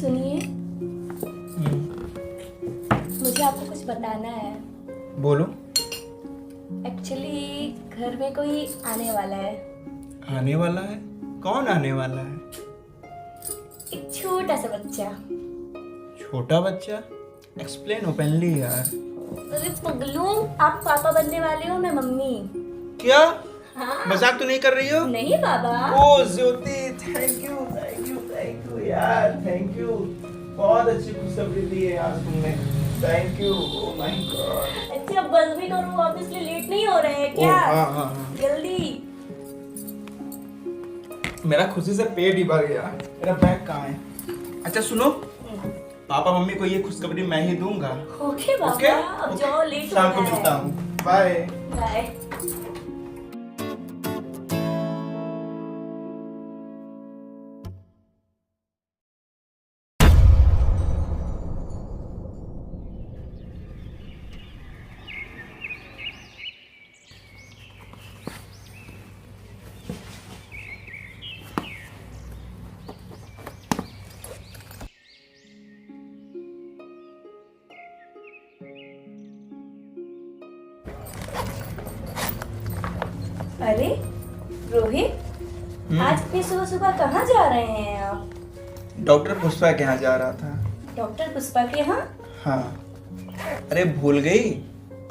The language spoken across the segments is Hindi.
सुनिए, मुझे आपको कुछ बताना है। बोलो। एक्चुअली घर में कोई आने वाला है। आने वाला है? कौन आने वाला है? एक छोटा सा बच्चा। छोटा बच्चा? एक्सप्लेन ओपनली यार। अरे पगलू, आप पापा बनने वाले हो, मैं मम्मी। क्या? हाँ। मजाक तो नहीं कर रही हो? नहीं बाबा। ओ Jyoti, thank you thank you thank you यार, थैंक यू। बहुत अच्छी खुशखबरी दी है यार तुमने। Thank you. Oh my God. अच्छा बस भी करो, ऑब्वियसली लेट नहीं हो रहे हैं क्या? हाँ हाँ हाँ। जल्दी। मेरा खुशी से पेट ही भर गया। मेरा बैग कहाँ है? अच्छा सुनो, पापा मम्मी को ये खुशखबरी मैं ही दूंगा। ओके बाबा, ओके? अब जाओ, लेट हो शाम को रहा है। मिलता हूँ। बाय। बाय। अरे रोहित, आज इतनी सुबह सुबह कहाँ जा रहे हैं आप? डॉक्टर पुष्पा के यहाँ जा रहा था। डॉक्टर पुष्पा के यहाँ? हाँ। अरे भूल गई,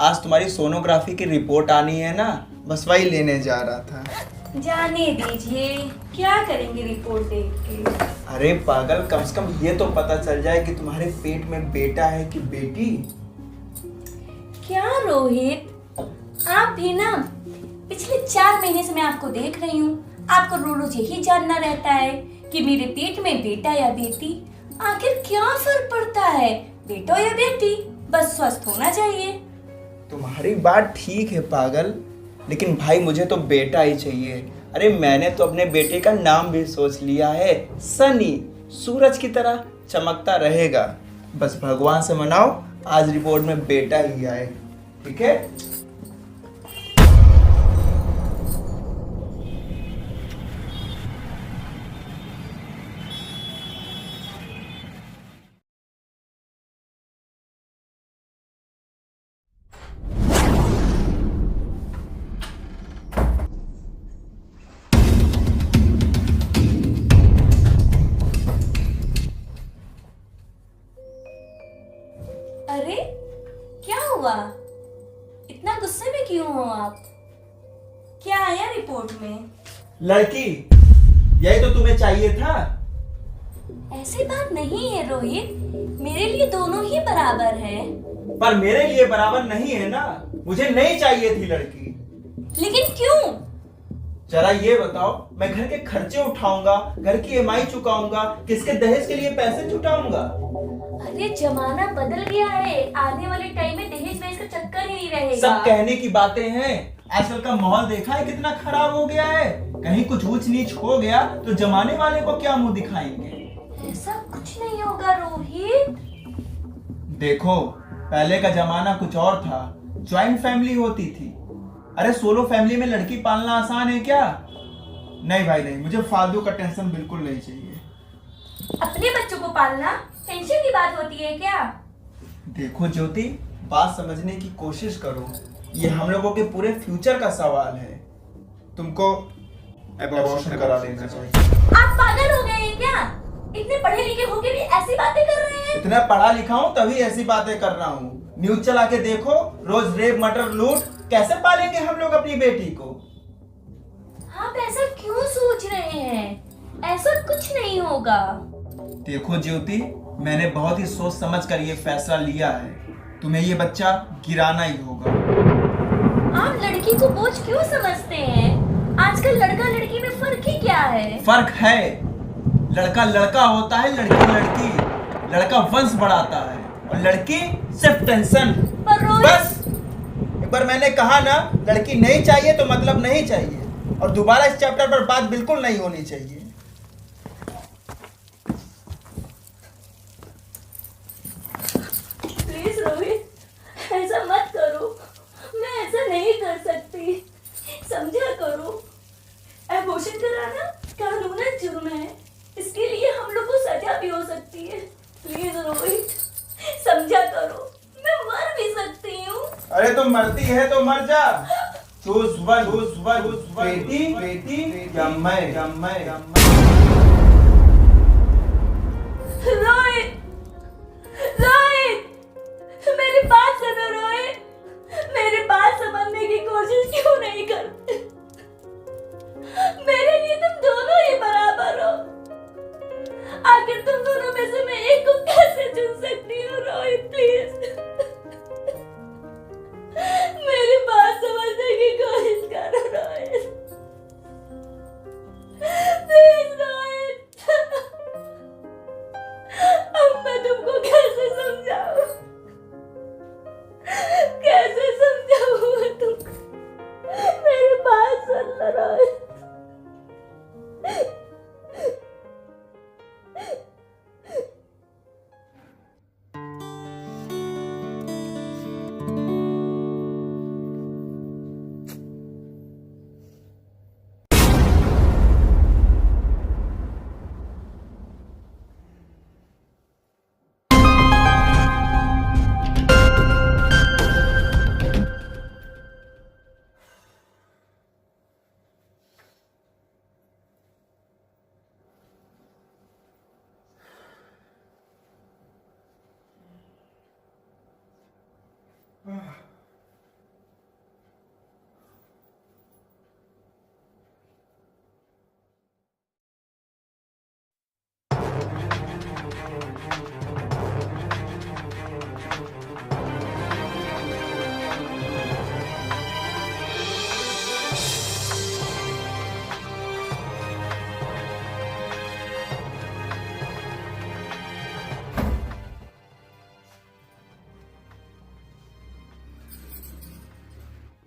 आज तुम्हारी सोनोग्राफी की रिपोर्ट आनी है ना, बस वही लेने जा रहा था। जाने दीजिए, क्या करेंगे रिपोर्ट देख के। अरे पागल, कम से कम ये तो पता चल जाए कि तुम्हारे पेट में बेटा है कि बेटी। क्या रोहित, आप भी ना, पिछले 4 महीने से मैं आपको देख रही हूँ, आपको रोज यही जानना रहता है कि मेरे पेट में बेटा या बेटी। आखिर क्या फर्क पड़ता है, बेटा या बेटी, बस स्वस्थ होना चाहिए। तुम्हारी बात ठीक है पागल, लेकिन भाई मुझे तो बेटा ही चाहिए। अरे मैंने तो अपने बेटे का नाम भी सोच लिया है, सनी, सूरज की तरह चमकता रहेगा। बस भगवान से मनाओ, आज रिपोर्ट में बेटा ही आए, ठीक है? अरे क्या हुआ, इतना गुस्से में क्यों हो आप? क्या आया रिपोर्ट में? लड़की, यही तो तुम्हें चाहिए था। ऐसी बात नहीं है रोहित, मेरे लिए दोनों ही बराबर हैं। पर मेरे लिए बराबर नहीं है ना, मुझे नहीं चाहिए थी लड़की। लेकिन क्यों? जरा ये बताओ, मैं घर के खर्चे उठाऊंगा, घर की ईएमआई चुकाऊंगा, किसके दहेज के लिए पैसे जुटाऊंगा? अरे जमाना बदल गया है, आने वाले टाइम में दहेज वहेज का चक्कर ही नहीं रहेगा। सब कहने की बातें हैं, आजकल का माहौल देखा है कितना खराब हो गया है। कहीं कुछ ऊंच नीच हो गया तो जमाने वाले को क्या मुंह दिखाएंगे? ऐसा कुछ नहीं होगा रोहित। देखो, पहले का जमाना कुछ और था, ज्वाइंट फैमिली होती थी। अरे सोलो फैमिली में लड़की पालना आसान है क्या? नहीं भाई नहीं, मुझे फालतू का टेंशन बिल्कुल नहीं चाहिए। अपने बच्चों को पालना टेंशन की बात होती है क्या? देखो ज्योति, बात समझने की कोशिश करो, ये हम लोगों के पूरे फ्यूचर का सवाल है। तुमको एबॉर्शन करा देना चाहिए। आप पागल हो गए हैं क्या? इतने पढ़े लिखे होके भी ऐसी बातें कर रहे हैं? इतना पढ़ा लिखा हूँ तभी ऐसी बातें कर रहा हूँ। न्यूज चला के देखो, रोज रेप मर्डर लूट, कैसे पालेंगे हम लोग अपनी बेटी को? आप ऐसा क्यों सोच रहे हैं? ऐसा कुछ नहीं होगा। देखो ज्योति, मैंने बहुत ही सोच समझ कर ये फैसला लिया है, तुम्हें ये बच्चा गिराना ही होगा। आप लड़की को बोझ क्यों समझते हैं? आजकल लड़का लड़की में फर्क ही क्या है? फर्क है, लड़का लड़का होता है, लड़की लड़की। लड़का वंश बढ़ाता है और लड़की सिर्फ टेंशन। पर बस एक बार मैंने कहा ना, लड़की नहीं चाहिए तो मतलब नहीं चाहिए, और दोबारा इस चैप्टर पर बात बिल्कुल नहीं होनी चाहिए। प्लीज रोहित, ऐसा मत करो, मैं ऐसा नहीं कर सकती, समझा करो। एबॉर्शन कराना कानूनन जुर्म है, इसके लिए हम लोग को सजा भी हो सकती है। समझा करो, मैं मर भी सकती हूँ। अरे तो मरती है तो मर जा। चूज वन, बेटी या मैं। रोहित, रोहित, मेरी बात सुनो रोहित, मेरी बात समझने की कोशिश क्यों नहीं करते? मेरे लिए तुम दोनों ही बराबर हो। आखिर तुम दोनों में से मैं एक को कैसे चुन सकती हूँ? रोहित प्लीज मेरी बात समझने की कोशिश करो रोहित, प्लीज रोहित। अब मैं तुमको कैसे समझाऊं? कैसे समझाऊं मैं तुमको? मेरी बात सुन लो रोहित।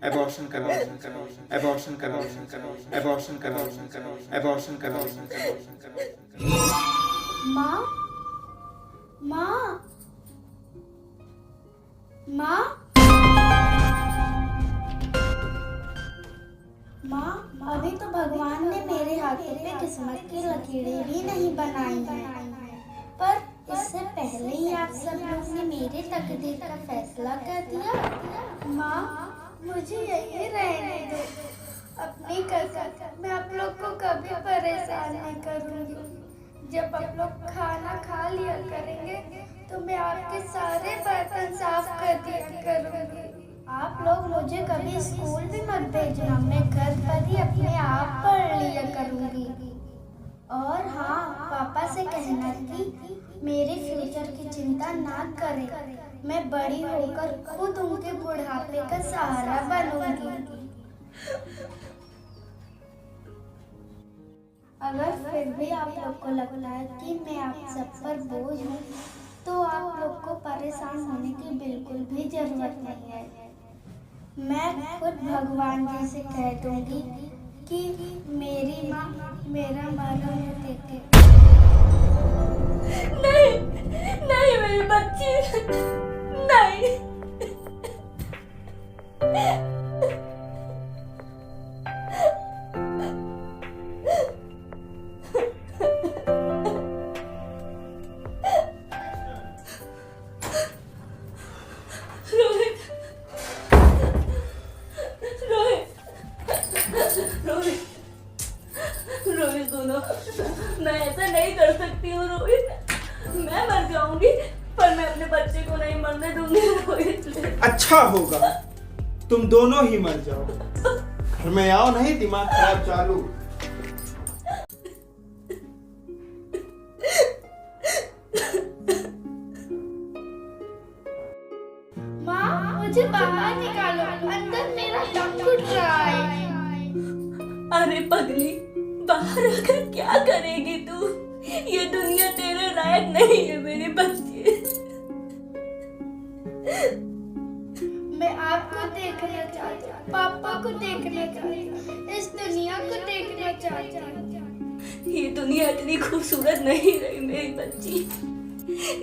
Abortion करो, abortion करो, abortion करो, abortion करो। माँ, माँ, माँ, माँ, अभी तो भगवान ने मेरे हाथों पे किस्मत की लकीरें भी नहीं बनाई हैं, पर इससे पहले ही आप सब लोग ने मेरे तकदीर का फैसला कर दिया। माँ, मुझे यही रहने दो, अपनी कसम, मैं आप लोग को कभी परेशान नहीं करूँगी। जब आप लोग खाना खा लिया करेंगे तो मैं आपके सारे बर्तन साफ कर दिया करूँगी। आप लोग मुझे कभी स्कूल भी मत भेजना, मैं घर पर ही अपने आप पढ़ लिया करूँगी। और हाँ, पापा से कहना कि मेरे फ्यूचर की चिंता ना करें, मैं बड़ी होकर खुद उनके बुढ़ापे का सहारा बनूंगी। अगर फिर भी आप लोग को लगता है कि मैं आप सब पर बोझ हूँ, तो आप लोग को परेशान होने की बिल्कुल भी जरूरत नहीं है। मैं खुद भगवान जी से कह दूंगी कि मेरी माँ मेरा मरण देखे। नहीं, नहीं मेरी बच्ची, नहीं। रोहित, रोहित, रोहित, रोहित सुनो, मैं ऐसा नहीं कर सकती हूँ रोहित, मैं मर जाऊंगी पर मैं अपने बच्चे को नहीं मरने दूंगी रोहित। अच्छा होगा तुम दोनों ही मर जाओ। घर में आओ, नहीं दिमाग खराब चालू। माँ, मुझे बाहर निकालो, अंदर मेरा दम घुट रहा है। अरे पगली, बाहर आकर क्या करेगी तू? ये दुनिया तेरे लायक नहीं है मेरे बच्चे। मैं आपको देखना चाहती हूँ, पापा को देखना चाहती हूँ, इस दुनिया को देखना चाहती हूँ। ये दुनिया इतनी खूबसूरत नहीं रही मेरी बच्ची।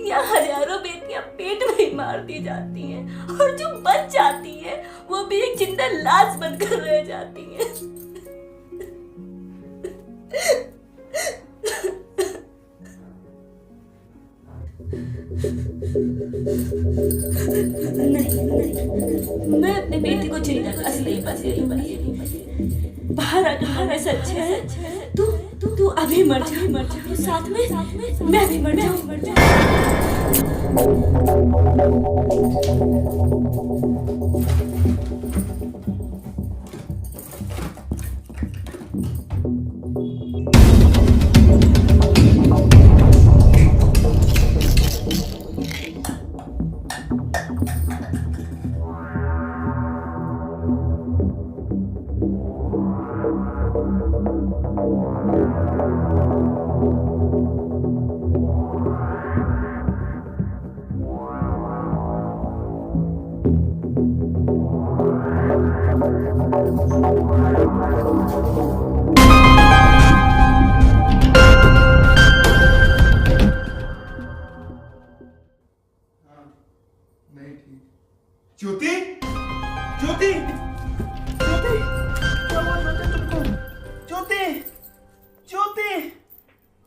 यहाँ हजारों बेटियां पेट में ही मार दी जाती हैं और जो बच जाती हैं वो भी एक जिंदा लाश बनकर रह जाती हैं। नहीं, मैं अपने बेटे को जिंदा लाश नहीं बनेगी। बाहर आना सच है। तू अभी मर जा, साथ में मैं भी मर जाऊं। नहीं ठीक। ज्योति, ज्योति, ज्योति, क्या हुआ बेटे तुमको? ज्योति, ज्योति,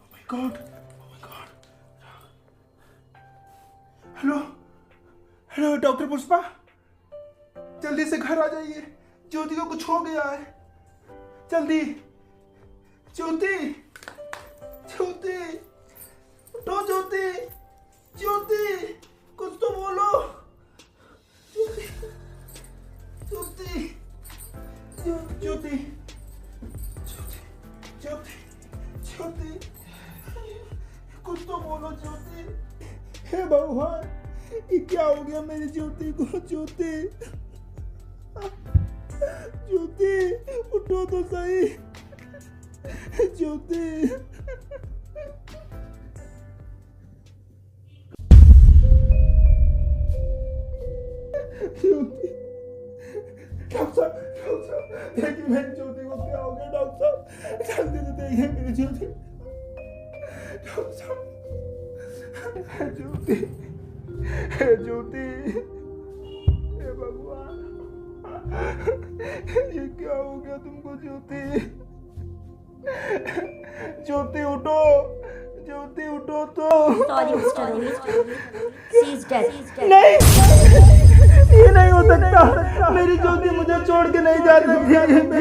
oh my God, oh my God। Hello, hello doctor Pushpa, जल्दी से घर आ जाइए, ज्योति को कुछ हो गया है, जल्दी। ज्योति, ज्योति, उठो ज्योति, ज्योति, कुछ तो बोलो। ज्योति, ज्योति, ज्योति, ज्योति, ज्योति, कुछ तो बोलो ज्योति। हे भगवान, ये क्या हो गया मेरी ज्योति को? ज्योति, ज्योति, उठो तो सही। ज्योति, ज्योति, डॉक्टर देखिए मेरी ज्योति को क्या हो गया डॉक्टर, जल्दी से देखिए मेरी ज्योति। डॉक्टर, ज्योति, ज्योति, हे भगवान, ये क्या हो गया तुमको ज्योति? ज्योति उठो, ज्योति उठो तो। Sorry, Mr. Rohit. She is dead. नहीं, ये नहीं हो सकता। मेरी ज्योति मुझे छोड़ के नहीं जा सकती।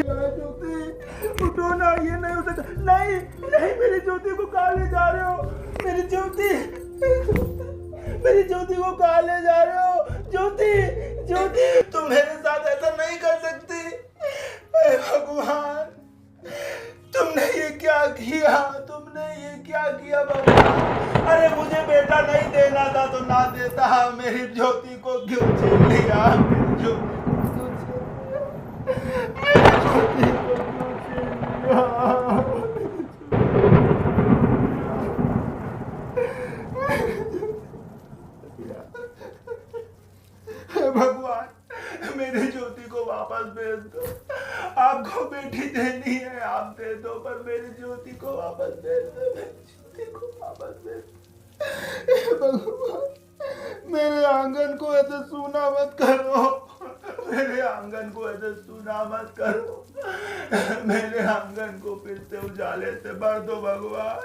ज्योति उठो ना, ये नहीं हो सकता। नहीं, नहीं, मेरी ज्योति को कहाँ ले जा रहे हो? मेरी ज्योति, मेरी ज्योति को कहाँ ले जा रहे हो? ज्योति, ज्योति, तुम मेरे साथ ऐसा नहीं कर सकती। हे भगवान, तुमने ये क्या किया? तुमने ये क्या किया भगवान? अरे मुझे बेटा नहीं देना था तो ना देता, मेरी ज्योति को क्यों छीन लिया? मेरी ज्योति को क्यों छीन लिया? मेरी ज्योति को क्यों छीन लिया? हे भगवान, मेरी ज्योति को वापस भेज दो। आपको बेटी देनी है आप दे दो, पर मेरी ज्योति को वापस भेज दो, मेरी ज्योति को वापस भेज दो। हे भगवान, मेरे आंगन को ऐसे सूना मत करो, मेरे आंगन को ऐसे सूना मत करो, मेरे आंगन को फिर से उजाले से भर दो भगवान,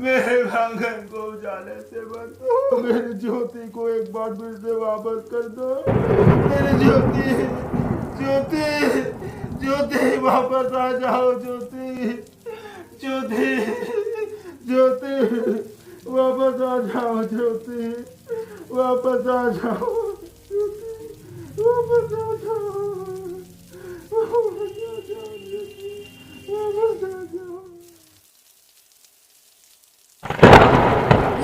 मेरे आंगन को उजाले से भर दो, मेरी ज्योति को एक बार फिर से वापस कर दो। मेरी ज्योति, ज्योति, ज्योति, वापस आ जाओ ज्योति, ज्योति, ज्योति, वापस आ जाओ ज्योति, वापस आ जाओ ज्योति, वापस आ जाओ, वापस आ जाओ ज्योति, वापस आ जाओ।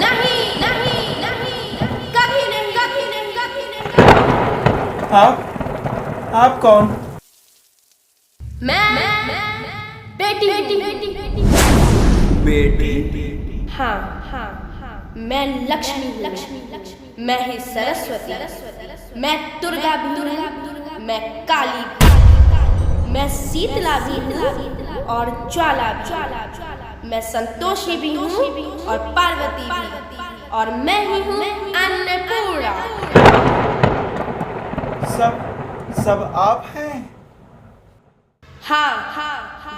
नहीं, नहीं, नहीं, कभी नहीं, कभी नहीं, कभी नहीं। आप कौन? मैं बेटी। बेटी? हाँ, मैं लक्ष्मी, मैं ही सरस्वती, मैं दुर्गा भी हूँ, मैं काली भी, मैं शीतला भी हूँ और ज्वाला भी, मैं संतोषी भी हूँ और पार्वती भी, और मैं ही हूँ अन्नपूर्णा। सब आप हैं? हाँ,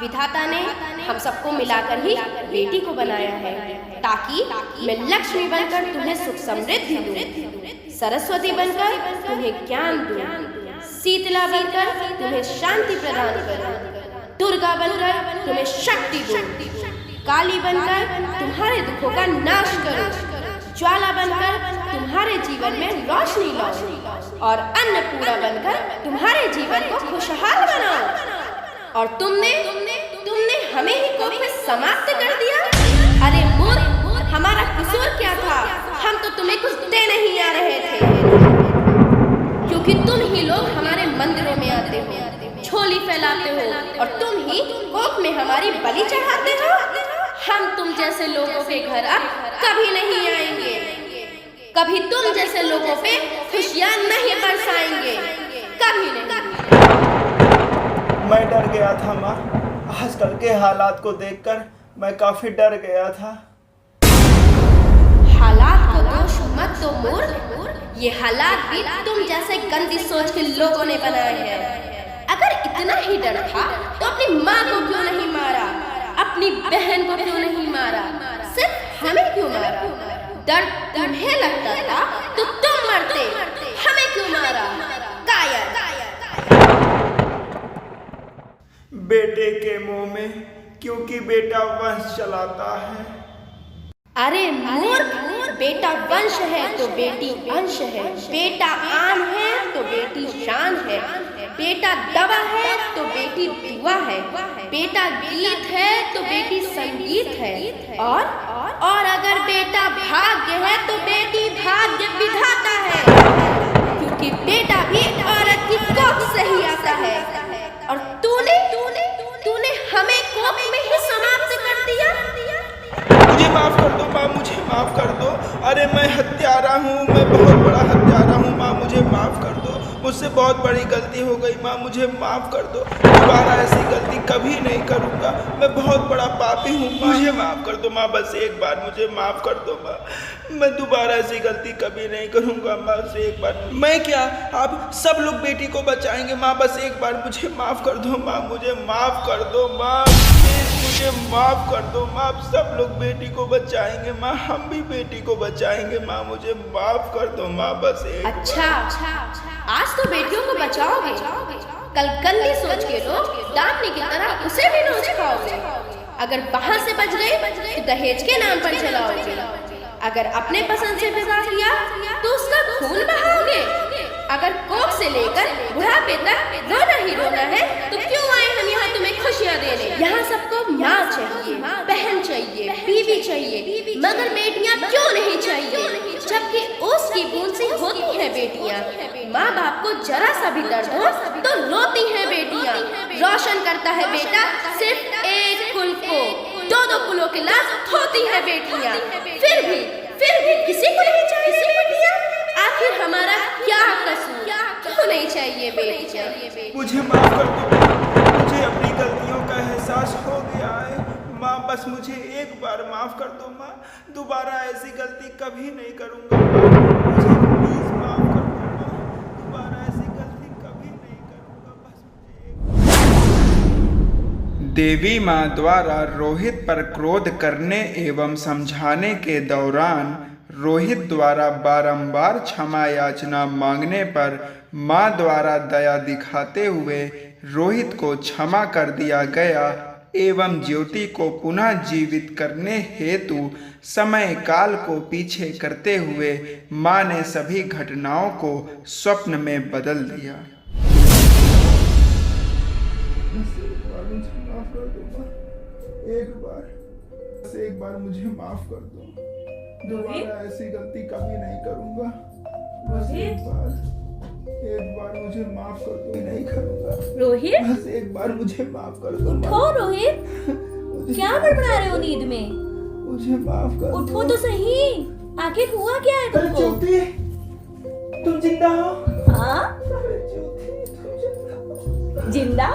विधाता ने हम सबको मिलाकर ही बेटी को बनाया है, ताकि मैं लक्ष्मी बनकर तुम्हें सुख समृद्धि दूं, सरस्वती बनकर तुम्हें ज्ञान दूं, शीतला बनकर तुम्हें शांति प्रदान करूं, दुर्गा बनकर तुम्हें शक्ति दूं, काली बनकर तुम्हारे दुखों का नाश करूं, ज्वाला बनकर तुम्हारे जीवन में रोशनी लाऊं और अन्नपूर्णा बनकर तुम्हारे जीवन को खुशहाल बनाऊं। और तुमने हमें ही कोप में समाप्त कर दिया। अरे मूर्ख, हमारा कसूर क्या था? हम तो तुम्हें कुछ दे नहीं आ रहे थे, क्योंकि तुम ही लोग हमारे मंदिरों में आते हो, झोली फैलाते हो और तुम ही कोप में हमारी बलि चढ़ाते हो। हम तुम जैसे लोगों के घर अब कभी नहीं आएंगे, कभी तुम जैसे लोगों पे खुशियां नहीं बरसाएंगे, कभी नहीं। मैं डर गया था माँ, आजकल के हालात को देखकर मैं काफी डर गया था। हालात को दोष मत दो मूर्ख, ये हालात भी तुम जैसे गंदी सोच के लोगों ने बनाए हैं। अगर इतना ही डर था तो अपनी माँ को क्यों नहीं मारा, अपनी बहन को क्यों नहीं मारा, सिर्फ हमें क्यों मारा? डर तुम्हें लगता था तो तुम मरते, हमें क्यों मारा? कायर। बेटे के मुंह में, क्योंकि बेटा वंश चलाता है। अरे मूर्ख, बेटा वंश है तो बेटी अंश है, बेटा आन है तो बेटी शान है, बेटा दवा है तो बेटी दुआ है, बेटा गीत है तो बेटी संगीत है, और अगर बेटा भाग्य है तो बेटी भाग्य विधाता है, क्योंकि बेटा भी औरत की कोख से ही आता है। और तूने हमें कोख में ही समाप्त कर दिया। मुझे माफ कर दो माँ, मुझे माफ कर दो। अरे मैं हत्यारा हूँ, मैं बहुत बड़ा हत्यारा हूँ माँ, मुझे माफ कर दो। मुझसे बहुत बड़ी गलती हो गई माँ, मुझे माफ कर दो। दोबारा ऐसी गलती कभी नहीं करूँगा, मैं बहुत बड़ा पापी हूँ, मुझे माफ कर दो माँ, बस एक बार मुझे माफ कर दो माँ, मैं दोबारा ऐसी गलती कभी नहीं करूँगा माँ, बस एक बार। मैं क्या, आप सब लोग बेटी को बचाएंगे माँ, बस एक बार मुझे माफ कर दो माँ, मुझे माफ कर दो माँ, मुझे माफ कर दो माँ, आप सब लोग बेटी को बचाएंगे माँ, हम भी बेटी को बचाएंगे माँ, मुझे माफ कर दो माँ, बस एक। अच्छा, आज तो बेटियों को बचाओगे, कल गंदी सोच के लोग डांटने की तरह उसे भी नोच खाओगे। अगर वहां से बच गए तो दहेज के नाम पर चलाओगे, अगर अपने पसंद से विवाह किया तो उसका खून बहाओगे, अगर कोख से लेकर बुढ़ापे तक रोना ही रोना है तो क्यों आए हम यहाँ तुम्हें खुशियाँ देने? यहाँ सबको माँ चाहिए, बहन चाहिए, बीवी चाहिए, मगर बेटियाँ क्यों नहीं चाहिए? जबकि ओस की बूंद सी होती है बेटियाँ। माँ बाप को जरा सा भी दर्द हो तो रोती हैं बेटियाँ। रोशन करता है बेटा सिर्फ एक कुल को, दो कुलों के लाश होती है बेटियाँ। फिर भी किसी को नहीं चाहिए बेटियाँ? आखिर हमारा क्या कसूर? क्यों नहीं चाहिए बेटियाँ? मुझे माफ कर दो, मुझे अपनी गलतियों का एहसास हो गया है माँ, बस मुझे एक बार माफ कर दो माँ, दोबारा ऐसी गलती कभी नहीं करूँगा माँ, मुझे प्लीज माफ कर दो माँ, दोबारा ऐसी गलती कभी नहीं करूँगा, बस मुझे। देवी माँ द्वारा रोहित पर क्रोध करने एवं समझाने के दौरान रोहित द्वारा बारंबार क्षमा याचना मांगने पर माँ द्वारा दया दिखाते हुए रोहित को क्षमा कर दिया गया एवं ज्योति को पुनः जीवित करने हेतु समय काल को पीछे करते हुए माँ ने सभी घटनाओं को स्वप्न में बदल दिया। एक बार मुझे माफ कर दो, दोबारा ऐसी गलती कभी नहीं करूँगा, बस एक बार मुझे माफ कर दो, नहीं करूँगा रोहित, बस एक बार मुझे माफ कर दो। उठो रोहित, क्या बड़बड़ा रहे हो नींद में? मुझे माफ कर दो। उठो तो सही, आखिर हुआ क्या है तुमको? ज्योति, तुम जिंदा हो? हाँ जिंदा?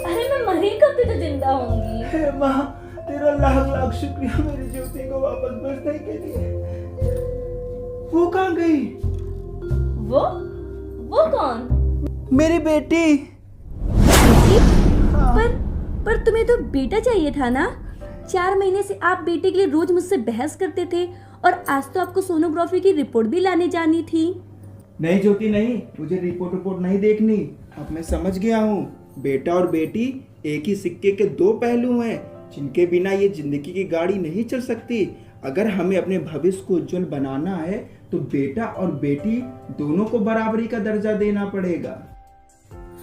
अरे मैं मरी कब तो जिंदा होंगी। हे माँ, तेरा लाख लाख शुक्रिया मेरी ज्योति को वापस भेजने के लिए। वो कहाँ गई? वो कौन? मेरी बेटी। पर पर तुम्हें तो बेटा चाहिए था ना। 4 महीने से आप बेटे के लिए रोज मुझसे बहस करते थे और आज तो आपको सोनोग्राफी की रिपोर्ट भी लाने जानी थी। नहीं ज्योति नहीं, मुझे रिपोर्ट नहीं देखनी। अब मैं समझ गया हूँ, बेटा और बेटी एक ही सिक्के के 2 पहलू हैं, जिनके बिना ये जिंदगी की गाड़ी नहीं चल सकती। अगर हमें अपने भविष्य को उज्जवल बनाना है तो बेटा और बेटी दोनों को बराबरी का दर्जा देना पड़ेगा।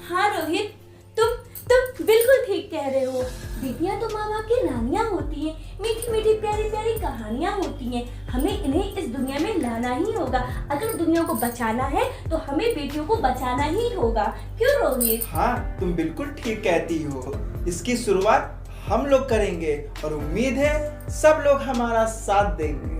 हाँ रोहित, तुम बिल्कुल ठीक कह रहे हो। बेटियां तो माँ बाप की रानियां होती हैं, मीठी मीठी प्यारी प्यारी कहानियां होती हैं। हमें इन्हें इस दुनिया में लाना ही होगा। अगर दुनिया को बचाना है तो हमें बेटियों को बचाना ही होगा। क्यों रोहित? हाँ, तुम बिल्कुल ठीक कहती हो। इसकी शुरुआत हम लोग करेंगे और उम्मीद है सब लोग हमारा साथ देंगे।